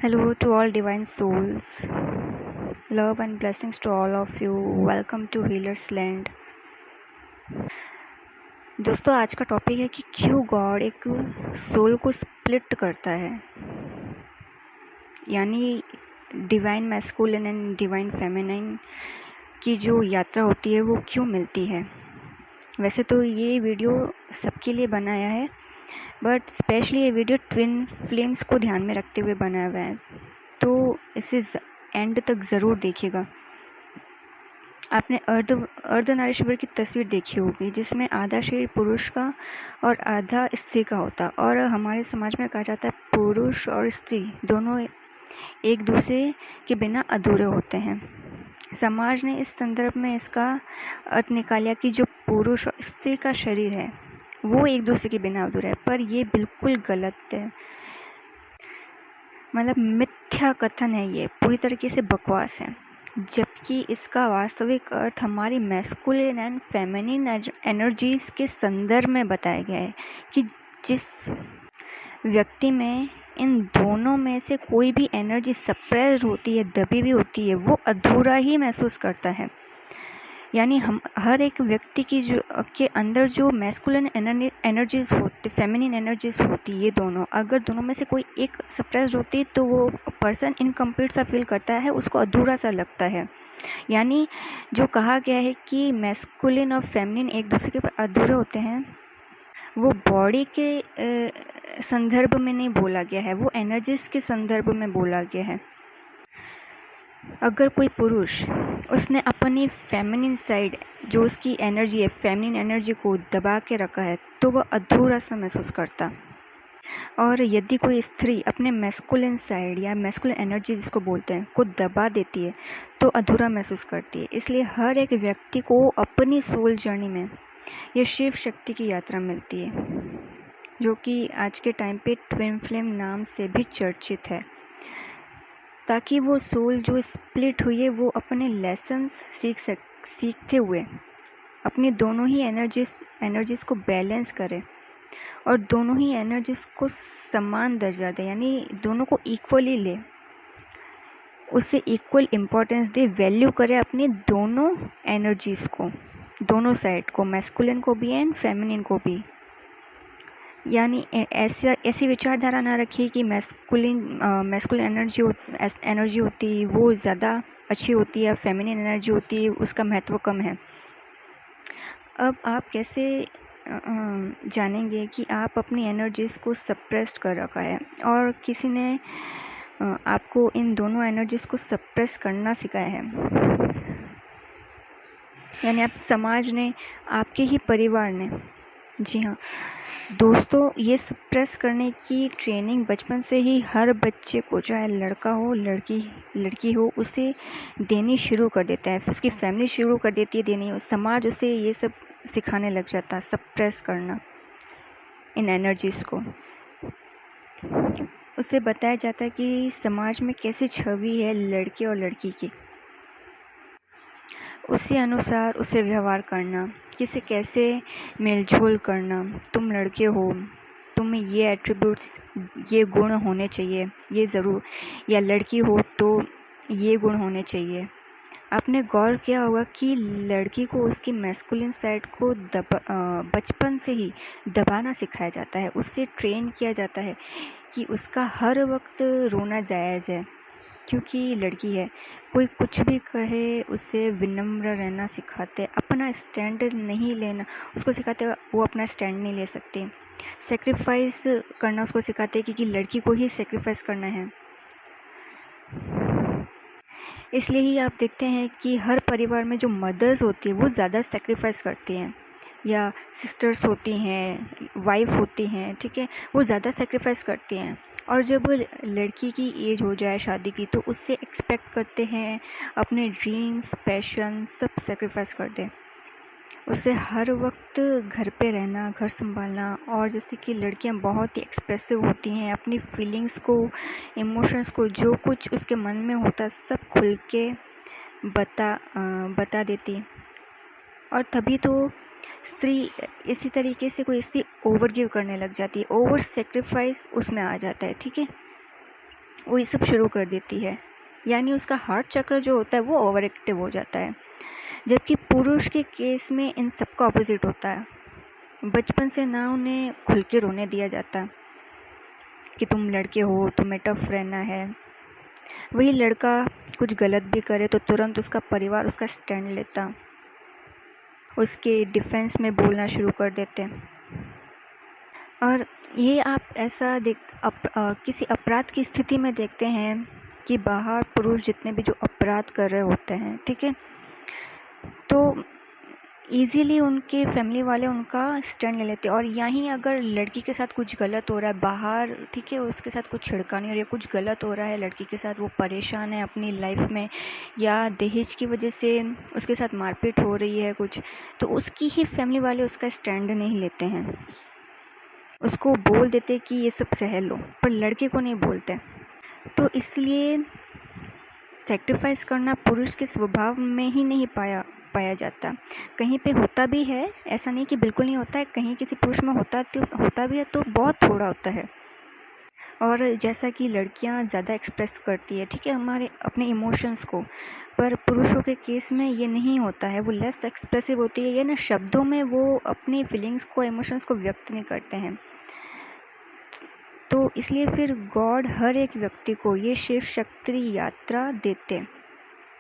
Hello to all divine souls. Love and blessings to all of you. Welcome to Healer's Land. दोस्तों, आज का topic है कि क्यों गॉड एक सोल को स्प्लिट करता है, यानी divine masculine and divine feminine की जो यात्रा होती है वो क्यों मिलती है। वैसे तो ये वीडियो सबके लिए बनाया है, बट स्पेशली ये वीडियो ट्विन फ्लेम्स को ध्यान में रखते हुए बनाया हुआ है, तो इसे एंड तक ज़रूर देखिएगा। आपने अर्धनारीश्वर की तस्वीर देखी होगी, जिसमें आधा शरीर पुरुष का और आधा स्त्री का होता, और हमारे समाज में कहा जाता है पुरुष और स्त्री दोनों एक दूसरे के बिना अधूरे होते हैं। समाज ने इस संदर्भ में इसका अर्थ निकाला कि जो पुरुष और स्त्री का शरीर है वो एक दूसरे के बिना अधूरा है, पर ये बिल्कुल गलत है। मतलब मिथ्या कथन है, ये पूरी तरीके से बकवास है, जबकि इसका वास्तविक अर्थ हमारी मैस्कुलिन एंड फेमिनिन एनर्जीज के संदर्भ में बताया गया है कि जिस व्यक्ति में इन दोनों में से कोई भी एनर्जी सप्रेस्ड होती है, दबी हुई होती है, वो अधूरा ही महसूस करता है। यानी हम हर एक व्यक्ति की जो के अंदर जो मैस्कुलिन एनर्जीज होती, फेमिनिन एनर्जीज होती, ये दोनों अगर दोनों में से कोई एक सप्रेस्ड होती है तो वो पर्सन इनकम्प्लीट सा फील करता है, उसको अधूरा सा लगता है। यानी जो कहा गया है कि मैस्कुलिन और फेमिनिन एक दूसरे के अधूरे होते हैं, वो बॉडी के संदर्भ में नहीं बोला गया है, वो एनर्जीज के संदर्भ में बोला गया है। अगर कोई पुरुष उसने अपनी फेमिनिन साइड, जो उसकी एनर्जी है, फेमिनिन एनर्जी को दबा के रखा है, तो वह अधूरा सा महसूस करता। और यदि कोई स्त्री अपने मैस्कुलिन साइड या मैस्कुलिन एनर्जी जिसको बोलते हैं को दबा देती है तो अधूरा महसूस करती है। इसलिए हर एक व्यक्ति को अपनी सोल जर्नी में ये शिव शक्ति की यात्रा मिलती है, जो कि आज के टाइम पे ट्विन फ्लेम नाम से भी चर्चित है, ताकि वो सोल जो स्प्लिट हुई है वो अपने लेसन्स सीखते हुए अपनी दोनों ही एनर्जीज को बैलेंस करे और दोनों ही एनर्जीज को समान दर्जा दे, यानी दोनों को इक्वली ले, उससे इक्वल इम्पोर्टेंस दे, वैल्यू करे अपनी दोनों एनर्जीज को, दोनों साइड को, मैस्कुलिन को भी एंड फेमिनिन को भी। यानी ऐसी विचारधारा ना रखिए कि मैस्कुलिन एनर्जी होती है वो ज़्यादा अच्छी होती है, फेमिनिन एनर्जी होती है उसका महत्व कम है। अब आप कैसे जानेंगे कि आप अपनी एनर्जीज को सप्रेस्ड कर रखा है और किसी ने आपको इन दोनों एनर्जीज को सप्रेस करना सिखाया है? यानी आप समाज ने, आपके ही परिवार ने। जी हाँ दोस्तों, ये सप्रेस करने की ट्रेनिंग बचपन से ही हर बच्चे को, चाहे लड़का हो लड़की हो, उसे देनी शुरू कर देता है। उसकी फैमिली शुरू कर देती है देनी, समाज उसे ये सब सिखाने लग जाता है, सप्रेस करना इन एनर्जीज को। उसे बताया जाता है कि समाज में कैसी छवि है लड़के और लड़की की, उसी अनुसार उसे व्यवहार करना, किसे कैसे मेलजोल करना। तुम लड़के हो, तुम्हें ये एट्रीब्यूट्स, ये गुण होने चाहिए, ये ज़रूर, या लड़की हो तो ये गुण होने चाहिए। आपने गौर किया होगा कि लड़की को उसकी मैस्कुलिन साइड को बचपन से ही दबाना सिखाया जाता है, उससे ट्रेन किया जाता है कि उसका हर वक्त रोना जायज़ है, क्योंकि लड़की है। कोई कुछ भी कहे उसे विनम्र रहना सिखाते, अपना स्टैंड नहीं लेना उसको सिखाते, वो अपना स्टैंड नहीं ले सकती। सेक्रीफाइस करना उसको सिखाते, क्योंकि लड़की को ही सेक्रीफाइस करना है। इसलिए ही आप देखते हैं कि हर परिवार में जो मदर्स होती है वो ज़्यादा सेक्रीफाइस करती हैं, या सिस्टर्स होती हैं, वाइफ होती हैं, ठीक है, वो ज़्यादा सेक्रीफाइस करती हैं। और जब लड़की की एज हो जाए शादी की, तो उससे एक्सपेक्ट करते हैं अपने ड्रीम्स, पैशन सब सेक्रीफाइस कर दे, उससे हर वक्त घर पे रहना, घर संभालना। और जैसे कि लड़कियां बहुत ही एक्सप्रेसिव होती हैं, अपनी फीलिंग्स को, इमोशंस को, जो कुछ उसके मन में होता सब खुल के बता देती। और तभी तो स्त्री, इसी तरीके से कोई स्त्री ओवर गिव करने लग जाती है, ओवर सेक्रीफाइस उसमें आ जाता है, ठीक है। वो ये सब शुरू कर देती है, यानी उसका हार्ट चक्र जो होता है वो ओवर एक्टिव हो जाता है। जबकि पुरुष के केस में इन सबका ऑपोजिट होता है। बचपन से ना उन्हें खुल के रोने दिया जाता कि तुम लड़के हो, तुम्हें टफ रहना है। वही लड़का कुछ गलत भी करे तो तुरंत उसका परिवार उसका स्टैंड लेता, उसके डिफेंस में बोलना शुरू कर देते। और ये आप ऐसा किसी अपराध की स्थिति में देखते हैं कि बाहर पुरुष जितने भी जो अपराध कर रहे होते हैं, ठीक है, तो ईजीली उनके फैमिली वाले उनका स्टैंड ले लेते हैं। और यहीं अगर लड़की के साथ कुछ गलत हो रहा है बाहर, ठीक है, उसके साथ कुछ छिड़कानी हो रही है, कुछ गलत हो रहा है लड़की के साथ, वो परेशान है अपनी लाइफ में, या दहेज की वजह से उसके साथ मारपीट हो रही है कुछ, तो उसकी ही फैमिली वाले उसका स्टैंड नहीं लेते हैं, उसको बोल देते कि ये सब सह लो, पर लड़के को नहीं बोलते। तो इसलिए सेक्रीफाइस करना पुरुष के स्वभाव में ही नहीं पाया जाता। कहीं पे होता भी है, ऐसा नहीं कि बिल्कुल नहीं होता है, कहीं किसी पुरुष में होता भी है तो बहुत थोड़ा होता है। और जैसा कि लड़कियां ज़्यादा एक्सप्रेस करती है, ठीक है, हमारे अपने इमोशंस को, पर पुरुषों के केस में ये नहीं होता है, वो लेस एक्सप्रेसिव होती है, या ना शब्दों में वो अपनी फीलिंग्स को, इमोशंस को व्यक्त नहीं करते हैं। तो इसलिए फिर गॉड हर एक व्यक्ति को ये शिव शक्ति यात्रा देते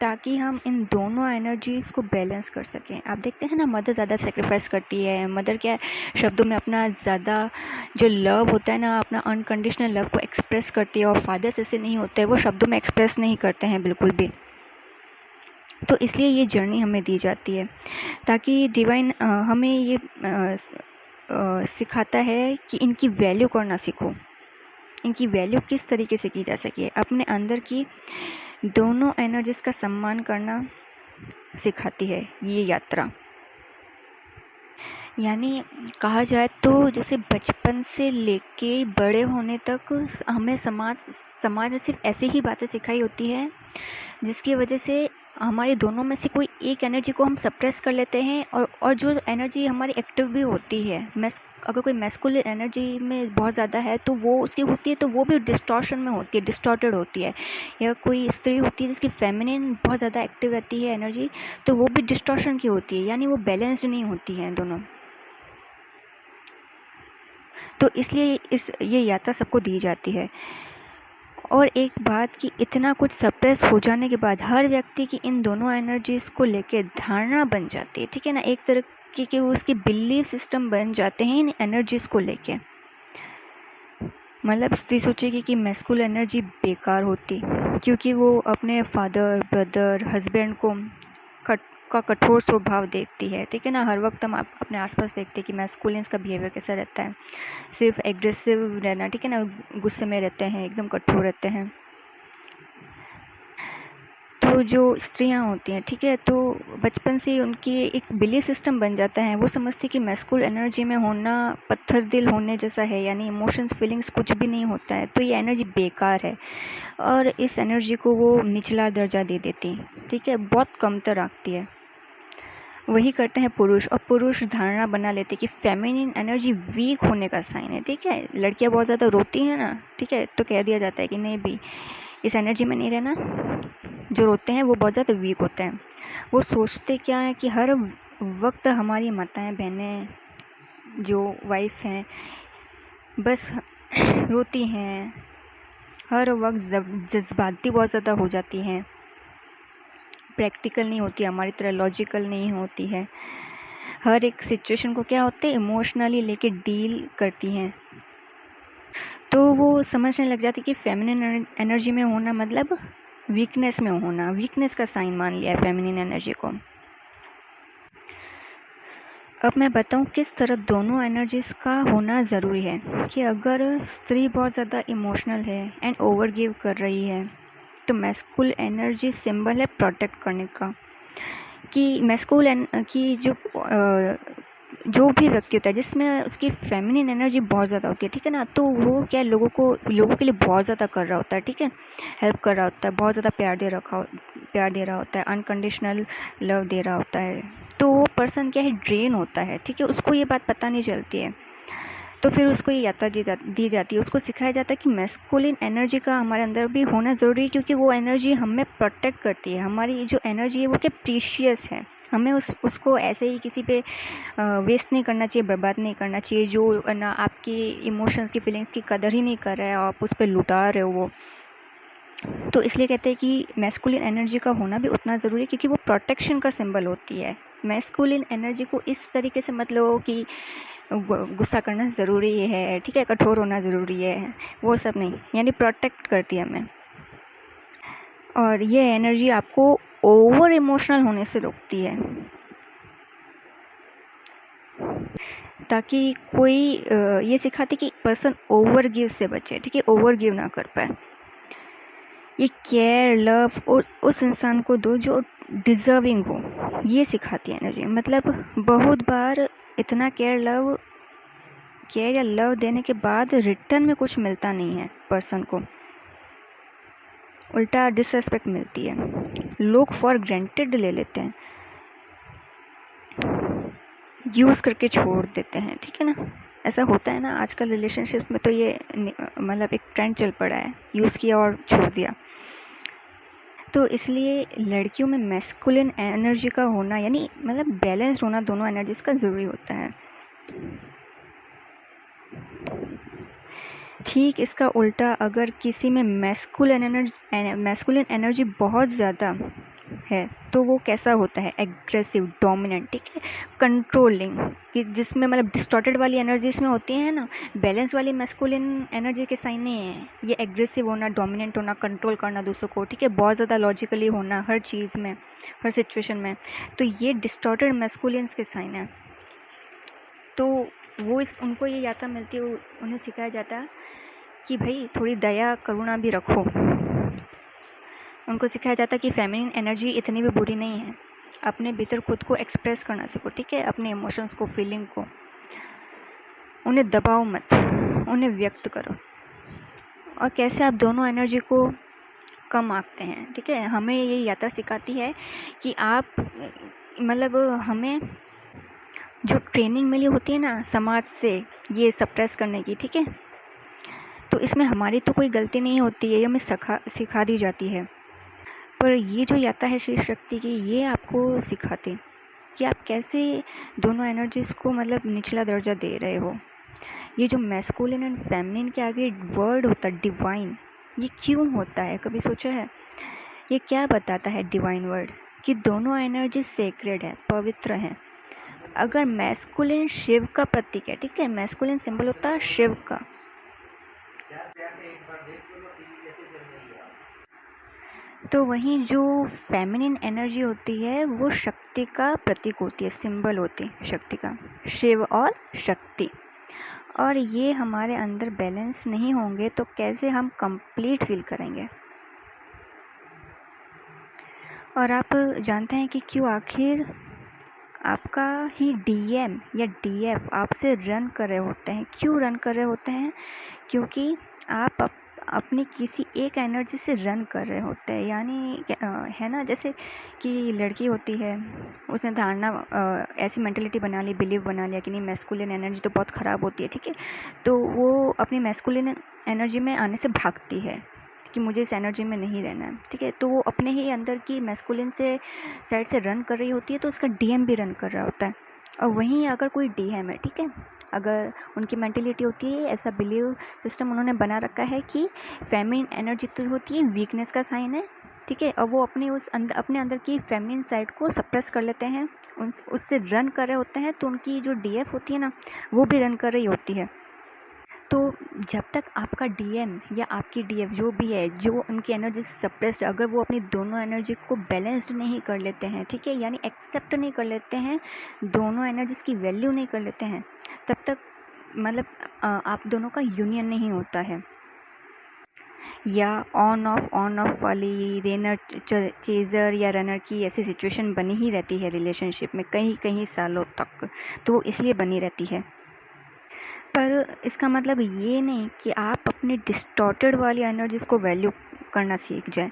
ताकि हम इन दोनों एनर्जीज को बैलेंस कर सकें। आप देखते हैं ना, मदर ज़्यादा सेक्रीफाइस करती है। मदर क्या है, शब्दों में अपना ज़्यादा जो लव होता है ना, अपना अनकंडीशनल लव को एक्सप्रेस करती है। और फादर्स ऐसे नहीं होते, वो शब्दों में एक्सप्रेस नहीं करते हैं बिल्कुल भी। तो इसलिए ये जर्नी हमें दी जाती है ताकि डिवाइन हमें ये सिखाता है कि इनकी वैल्यू करना सीखो, इनकी वैल्यू किस तरीके से की जा सके। अपने अंदर की दोनों एनर्जीज का सम्मान करना सिखाती है ये यात्रा। यानी कहा जाए तो जैसे बचपन से लेके बड़े होने तक हमें समाज ने सिर्फ ऐसी ही बातें सिखाई होती है जिसकी वजह से हमारी दोनों में से कोई एक एनर्जी को हम सप्रेस कर लेते हैं, और जो एनर्जी हमारी एक्टिव भी होती है, अगर कोई मैस्कुलिन एनर्जी में बहुत ज़्यादा है तो वो उसकी होती है तो वो भी डिस्टॉर्शन में होती है, डिस्टॉर्टेड होती है। या कोई स्त्री होती है जिसकी फेमिनिन बहुत ज़्यादा एक्टिव रहती है एनर्जी, तो वो भी डिस्टॉर्शन की होती है, यानी वो बैलेंस्ड नहीं होती है दोनों। तो इसलिए ये यात्रा सबको दी जाती है। और एक बात कि इतना कुछ सप्रेस हो जाने के बाद हर व्यक्ति की इन दोनों एनर्जीज को लेके धारणा बन जाती है, ठीक है ना, एक तरह कि उसकी बिलीफ सिस्टम बन जाते हैं इन एनर्जीज को लेके। मतलब स्त्री सोचेगी कि मैस्कुलिन एनर्जी बेकार होती क्योंकि वो अपने फादर, ब्रदर, हस्बैंड को का कठोर स्वभाव देखती है, ठीक है ना। हर वक्त हम अपने आसपास देखते हैं कि मैस्कुलिन्स का बिहेवियर कैसा रहता है, सिर्फ एग्रेसिव रहना, ठीक है ना, गुस्से में रहते हैं, एकदम कठोर रहते हैं। तो जो स्त्रियां होती हैं, ठीक है, तो बचपन से उनकी एक बिलीफ सिस्टम बन जाता है, वो समझती कि मैस्कुलिन एनर्जी में होना पत्थर दिल होने जैसा है, यानी इमोशंस, फीलिंग्स कुछ भी नहीं होता है, तो ये एनर्जी बेकार है, और इस एनर्जी को वो निचला दर्जा दे देती, ठीक है, बहुत कमतर रखती है। वही करते हैं पुरुष, और पुरुष धारणा बना लेते कि फेमिनिन एनर्जी वीक होने का साइन है, ठीक है। लड़कियां बहुत ज़्यादा रोती हैं ना, ठीक है, तो कह दिया जाता है कि नहीं भी इस एनर्जी में नहीं रहना, जो रोते हैं वो बहुत ज़्यादा वीक होते हैं। वो सोचते क्या है कि हर वक्त हमारी माताएं, बहनें, जो वाइफ हैं, बस रोती हैं, हर वक्त जज्बाती बहुत ज़्यादा हो जाती हैं, प्रैक्टिकल नहीं होती, हमारी तरह लॉजिकल नहीं होती है, हर एक सिचुएशन को क्या होते हैं इमोशनली लेके डील करती हैं। तो वो समझने लग जाती कि फेमिनिन एनर्जी में होना मतलब वीकनेस में होना, वीकनेस का साइन मान लिया है फेमिनिन एनर्जी को। अब मैं बताऊं किस तरह दोनों एनर्जीज का होना ज़रूरी है। कि अगर स्त्री बहुत ज़्यादा इमोशनल है एंड ओवर गिव कर रही है तो मैस्कुलिन एनर्जी सिंबल है प्रोटेक्ट करने का, कि मैस्कुलिन की जो भी व्यक्ति होता है जिसमें उसकी फेमिनिन एनर्जी बहुत ज़्यादा होती है, ठीक है ना, तो वो क्या लोगों के लिए बहुत ज़्यादा कर रहा होता है, ठीक है, हेल्प कर रहा होता है, बहुत ज़्यादा प्यार दे रहा होता है, अनकंडीशनल लव दे रहा होता है, तो वो पर्सन क्या है ड्रेन होता है, ठीक है, उसको ये बात पता नहीं चलती है। तो फिर उसको ये यात्रा दी जाती है, उसको सिखाया जाता है कि मैस्कुलिन एनर्जी का हमारे अंदर भी होना ज़रूरी है, क्योंकि वो एनर्जी हमें प्रोटेक्ट करती है। हमारी जो एनर्जी है वो क्या प्रीशियस है, हमें उसको ऐसे ही किसी पे वेस्ट नहीं करना चाहिए, बर्बाद नहीं करना चाहिए। जो ना आपकी इमोशंस की फीलिंग्स की कदर ही नहीं कर रहा है, आप उस पर लुटा रहे हो वो, तो इसलिए कहते हैं कि मैस्कुलिन एनर्जी का होना भी उतना ज़रूरी है, क्योंकि वो प्रोटेक्शन का सिंबल होती है। मैस्कुलिन एनर्जी को इस तरीके से मत लो कि गुस्सा करना ज़रूरी है, ठीक है, कठोर होना ज़रूरी है, वो सब नहीं, यानी प्रोटेक्ट करती है हमें। और ये एनर्जी आपको ओवर इमोशनल होने से रोकती है, ताकि कोई ये सिखाती कि पर्सन ओवर गिव से बचे, ठीक है, ओवर गिव ना कर पाए। ये केयर लव उस इंसान को दो जो डिज़र्विंग हो, ये सिखाती है एनर्जी। मतलब बहुत बार इतना केयर या लव देने के बाद रिटर्न में कुछ मिलता नहीं है पर्सन को, उल्टा डिसरेस्पेक्ट मिलती है, लोग फॉर ग्रांटेड ले लेते हैं, यूज़ करके छोड़ देते हैं, ठीक है ना। ऐसा होता है ना आजकल रिलेशनशिप में, तो ये मतलब एक ट्रेंड चल पड़ा है, यूज़ किया और छोड़ दिया। तो इसलिए लड़कियों में मैस्कुलिन एनर्जी का होना, यानी मतलब बैलेंस होना दोनों एनर्जीज का ज़रूरी होता है। ठीक इसका उल्टा, अगर किसी में मैस्कुलिन एनर्जी बहुत ज़्यादा है तो वो कैसा होता है, एग्रेसिव, डोमिनेंट, ठीक है, कंट्रोलिंग, कि जिसमें मतलब डिस्टॉर्टेड वाली एनर्जी इसमें होती है ना, बैलेंस वाली मैस्कुलिन एनर्जी के साइन नहीं है ये। एग्रेसिव होना, डोमिनेंट होना, कंट्रोल करना दूसरों को, ठीक है, बहुत ज़्यादा लॉजिकली होना हर चीज़ में, हर सिचुएशन में, तो ये डिस्टॉर्टेड मैस्कुलिन्स के साइन है। तो वो उनको ये यात्रा मिलती है, उन्हें सिखाया जाता है कि भाई थोड़ी दया करुणा भी रखो। उनको सिखाया जाता है कि फेमिनिन एनर्जी इतनी भी बुरी नहीं है, अपने भीतर खुद को एक्सप्रेस करना सीखो, ठीक है, अपने इमोशंस को, फीलिंग को, उन्हें दबाओ मत, उन्हें व्यक्त करो। और कैसे आप दोनों एनर्जी को कम आंकते हैं, ठीक है, हमें ये यात्रा सिखाती है कि आप मतलब हमें जो ट्रेनिंग मिली होती है ना समाज से ये सप्रेस करने की, ठीक है, तो इसमें हमारी तो कोई गलती नहीं होती है, ये हमें सिखा दी जाती है। पर ये जो यात्रा है श्री शक्ति की, ये आपको सिखाती कि आप कैसे दोनों एनर्जीज को मतलब निचला दर्जा दे रहे हो। ये जो मैस्कुलिन एंड फेमिनिन के आगे वर्ड होता है डिवाइन, ये क्यों होता है, कभी सोचा है? ये क्या बताता है डिवाइन वर्ड, कि दोनों एनर्जी सेक्रेड है, पवित्र हैं। अगर मैस्कुलिन शिव का प्रतीक है, ठीक है, मैस्कुलिन सिंबल होता है शिव का, तो वहीं जो फेमिनिन एनर्जी होती है वो शक्ति का प्रतीक होती है, सिंबल होती है शक्ति का, शिव और शक्ति। और ये हमारे अंदर बैलेंस नहीं होंगे तो कैसे हम कंप्लीट फील करेंगे। और आप जानते हैं कि क्यों आखिर आपका ही डीएम या डीएफ आपसे रन कर रहे होते हैं, क्यों रन कर रहे होते हैं? क्योंकि आप अपनी किसी एक एनर्जी से रन कर रहे होते हैं, यानी है ना, जैसे कि लड़की होती है, उसने धारणा ऐसी मेंटलिटी बना ली, बिलीव बना लिया कि नहीं मैस्कुलिन एनर्जी तो बहुत ख़राब होती है, ठीक है, तो वो अपनी मैस्कुलिन एनर्जी में आने से भागती है कि मुझे इस एनर्जी में नहीं रहना है, ठीक है, तो वो अपने ही अंदर की मैस्कुलिन से साइड से रन कर रही होती है, तो उसका डीएम भी रन कर रहा होता है। और वहीं अगर कोई डीएम है, ठीक है, अगर उनकी मेंटलिटी होती है, ऐसा बिलीव सिस्टम उन्होंने बना रखा है कि फेमिनिन एनर्जी तो होती है वीकनेस का साइन है, ठीक है, और वो अपने अपने अंदर की फेमिनिन साइड को सप्रेस कर लेते हैं, उससे रन कर रहे होते हैं, तो उनकी जो डीएफ होती है ना वो भी रन कर रही होती है। तो जब तक आपका डीएम या आपकी डीएफ जो भी है, जो उनकी एनर्जी सप्रेस्ड, अगर वो अपनी दोनों एनर्जी को बैलेंस्ड नहीं कर लेते हैं, ठीक है, यानी एक्सेप्ट नहीं कर लेते हैं, दोनों एनर्जीज की वैल्यू नहीं कर लेते हैं, तब तक मतलब आप दोनों का यूनियन नहीं होता है। या ऑन ऑफ वाली रेनर चेज़र या रनर की ऐसी सिचुएशन बनी ही रहती है रिलेशनशिप में कई सालों तक, तो इसलिए बनी रहती है। पर इसका मतलब ये नहीं कि आप अपनी डिस्टॉर्टेड वाली एनर्जीज को वैल्यू करना सीख जाए।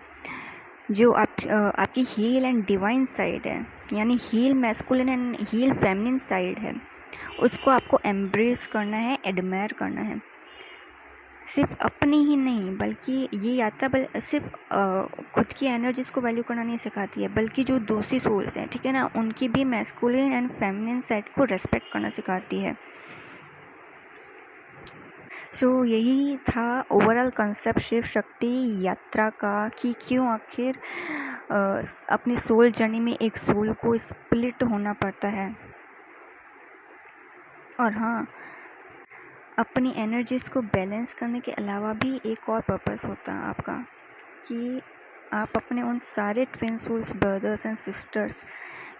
जो आपकी हील एंड डिवाइन साइड है, यानी heal masculine and heal feminine side है, उसको आपको एम्ब्रेस करना है, एडमायर करना है। सिर्फ अपनी ही नहीं, बल्कि ये यात्रा सिर्फ खुद की एनर्जीज को वैल्यू करना नहीं सिखाती है, बल्कि जो दूसरी सोल्स हैं, ठीक है ना, उनकी भी मैस्कुलिन एंड फेमिनिन साइड को रेस्पेक्ट करना सिखाती है। सो यही था ओवरऑल कंसेप्ट शिव शक्ति यात्रा का, कि क्यों आखिर अपनी सोल जर्नी में एक सोल को स्प्लिट होना पड़ता है। और हाँ, अपनी एनर्जीज को बैलेंस करने के अलावा भी एक और पर्पस होता है आपका, कि आप अपने उन सारे twin souls, brothers and sisters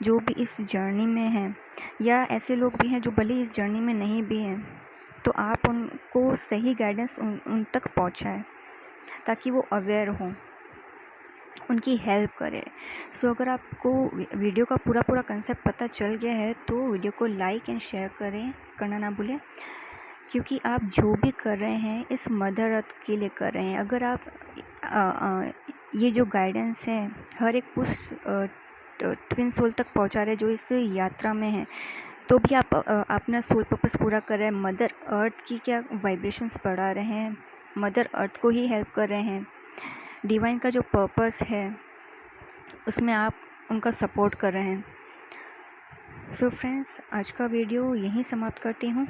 जो भी इस जर्नी में हैं, या ऐसे लोग भी हैं जो भले इस जर्नी में नहीं भी हैं, तो आप उनको सही गाइडेंस उन तक पहुंचाएं, ताकि वो अवेयर हों, उनकी हेल्प करें। सो अगर आपको वीडियो का पूरा कंसेप्ट पता चल गया है तो वीडियो को लाइक एंड शेयर करना ना भूलें, क्योंकि आप जो भी कर रहे हैं इस मदर अर्थ के लिए कर रहे हैं। अगर आप ये जो गाइडेंस है हर एक उस ट्विन सोल तक पहुंचा रहे जो इस यात्रा में है, तो भी आप अपना सोल पर्पस पूरा कर रहे हैं। मदर अर्थ की क्या वाइब्रेशंस बढ़ा रहे हैं, मदर अर्थ को ही हेल्प कर रहे हैं। डिवाइन का जो पर्पस है उसमें आप उनका सपोर्ट कर रहे हैं। सो फ्रेंड्स, आज का वीडियो यहीं समाप्त करती हूँ।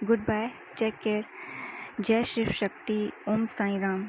गुड बाय, टेक केयर, जय शिव शक्ति, ओम साई राम।